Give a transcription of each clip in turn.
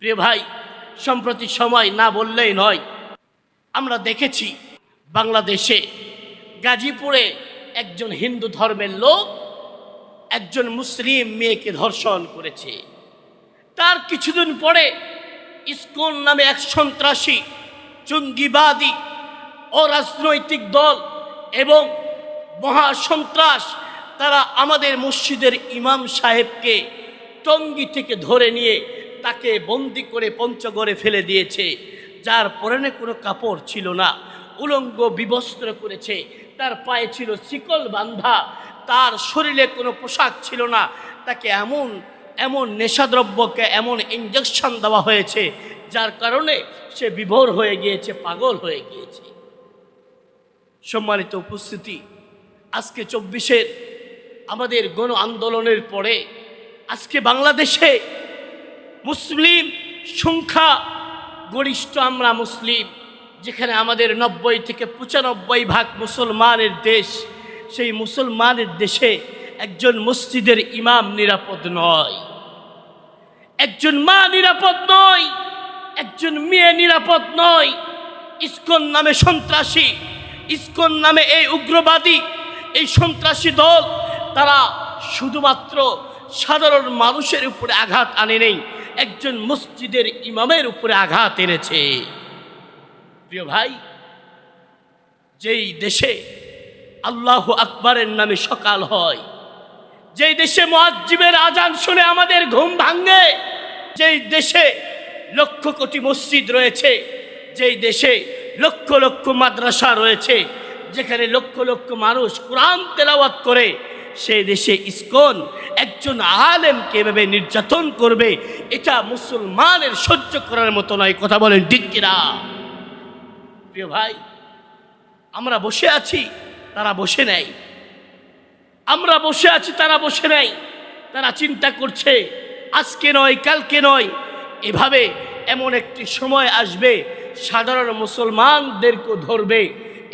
প্রিয় ভাই, সম্প্রতি সময় না বললেই নয়, আমরা দেখেছি বাংলাদেশে গাজীপুরে একজন হিন্দু ধর্মের লোক একজন মুসলিম মেয়েকে ধর্ষণ করেছে। তার কিছুদিন পরে ইসকন নামে এক সন্ত্রাসী, জঙ্গিবাদী, অরাজনৈতিক দল এবং মহাসন্ত্রাস, তারা আমাদের মসজিদের ইমাম সাহেবকে টঙ্গী থেকে ধরে নিয়ে তাকে বন্দি করে পঞ্চগড়ে ফেলে দিয়েছে। যার পরনে কোনো কাপড় ছিল না, উলঙ্গ বিবস্ত্র করেছে, তার পায়ে ছিল শিকল বাঁধা, তার শরীরে কোনো পোশাক ছিল না। তাকে এমন এমন নেশাদ্রব্যকে এমন ইঞ্জেকশন দেওয়া হয়েছে যার কারণে সে বিভোর হয়ে গিয়েছে, পাগল হয়ে গিয়েছে। সম্মানিত উপস্থিতি, আজকে 24-এর আমাদের গণ আন্দোলনের পরে আজকে বাংলাদেশে মুসলিম সংখ্যা গরিষ্ঠ, আমরা মুসলিম, যেখানে আমাদের 90 থেকে 95% মুসলমানের দেশ, সেই মুসলমানের দেশে একজন মসজিদের ইমাম নিরাপদ নয়, একজন মা নিরাপদ নয়, একজন মেয়ে নিরাপদ নয়। ইসকন নামে সন্ত্রাসী, ইসকন নামে এই উগ্রবাদী, এই সন্ত্রাসী দল, তারা শুধুমাত্র সাধারণ মানুষের উপরে আঘাত আনে নেই, একজন মসজিদের ইমামের উপরে আঘাত এনেছে। প্রিয় ভাই, যেই দেশে আল্লাহু আকবরের নামে সকাল হয়, যেই দেশে মুয়াজ্জিমের আজান শুনে আমাদের ঘুম ভাঙে, যেই দেশে লক্ষ কোটি মসজিদ রয়েছে, যেই দেশে লক্ষ লক্ষ মাদ্রাসা রয়েছে, যেখানে লক্ষ লক্ষ মানুষ কোরআন তেলাওয়াত করে, সেই দেশে ইসকন একজন আলেমকে এভাবে নির্যাতন করবে, এটা মুসলমানের সহ্য করার মতো নয়। কথা বলেন ঠিক কিনা? প্রিয় ভাই, আমরা বসে আছি, তারা বসে নেই, আমরা বসে আছি, তারা বসে নেই। তারা চিন্তা করছে আজকে নয়, কালকে নয়, এভাবে এমন একটি সময় আসবে সাধারণ মুসলমানদেরকে ধরবে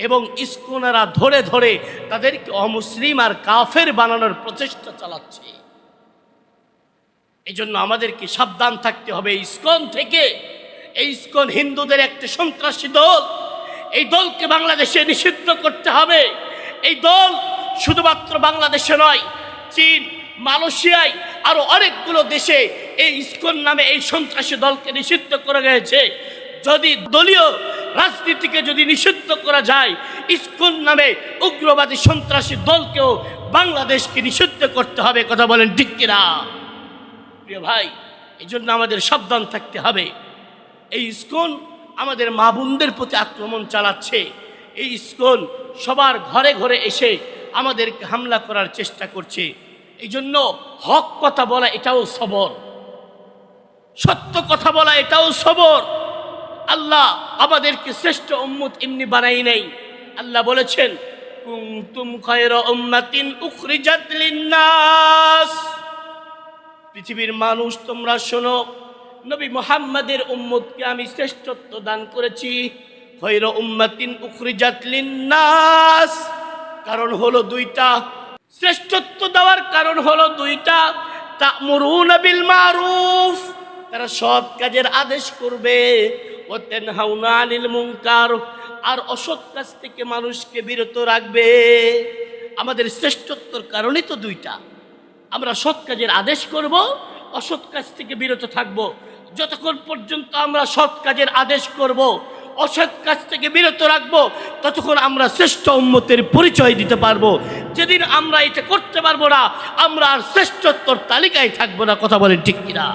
এবং ইসকনেরা ধরে ধরে তাদেরকে অমুসলিম আর কাফের বানানোর প্রচেষ্টা চালাচ্ছে। এই জন্য আমাদেরকে সাবধান থাকতে হবে ইসকন থেকে। এই ইসকন হিন্দুদের একটি সন্ত্রাসী দল, এই দলকে বাংলাদেশে নিষিদ্ধ করতে হবে। এই দল শুধুমাত্র বাংলাদেশে নয়, চীন, মালয়েশিয়ায় আরো অনেকগুলো দেশে এই ইসকন নামে এই সন্ত্রাসী দলকে নিষিদ্ধ করা গেছে। যদি দলীয় রাজনীতিকে যদি নিষিদ্ধ করা যায়, ইসকন নামে উগ্রবাদী সন্ত্রাসী দলকেও বাংলাদেশকে নিষিদ্ধ করতে হবে। কথা বলেন ঠিক কিনা? প্রিয় ভাই, এই জন্য আমাদের সাবধান থাকতে হবে। এই ইসকন আমাদের মা বোনদের প্রতি আক্রমণ চালাচ্ছে। এই ইসকন সবার ঘরে ঘরে এসে আমাদেরকে হামলা করার চেষ্টা করছে। এই জন্য হক কথা বলা এটাও সবর, সত্য কথা বলা এটাও সবর। আল্লাহ আমাদেরকে শ্রেষ্ঠ উম্মত এমনি বানাই নাই। আল্লাহ বলেছেন, কুনতুম খায়রা উম্মাতিন উখরিজাত লিন্নাস, পৃথিবীর মানুষ তোমরা শোনো, নবী মুহাম্মদের উম্মতকে আমি শ্রেষ্ঠত্ব দান করেছি। খায়রা উম্মাতিন উখরিজাত লিন্নাস, কারণ হলো দুইটা, শ্রেষ্ঠত্ব দেওয়ার কারণ হলো দুইটা। তা'মুরুনা বিল মারুফ, তারা সৎ কাজের আদেশ করবে, ওয়া তানহাউনা আনিল মুনকার, আর অসৎ কাজ থেকে মানুষকে বিরত রাখবে। আমাদের শ্রেষ্ঠত্বর কারণই তো দুইটা। আমরা সৎ কাজের আদেশ করব, অসৎ কাজ থেকে বিরত থাকব। যতক্ষণ পর্যন্ত আমরা সৎ কাজের আদেশ করব, অসৎ কাজ থেকে বিরত রাখবো, ততক্ষণ আমরা শ্রেষ্ঠ উম্মতের পরিচয় দিতে পারবো। যেদিন আমরা এটা করতে পারবো না, আমরা আর শ্রেষ্ঠত্বর তালিকায় থাকবো না। কথা বলেন ঠিক কিনা?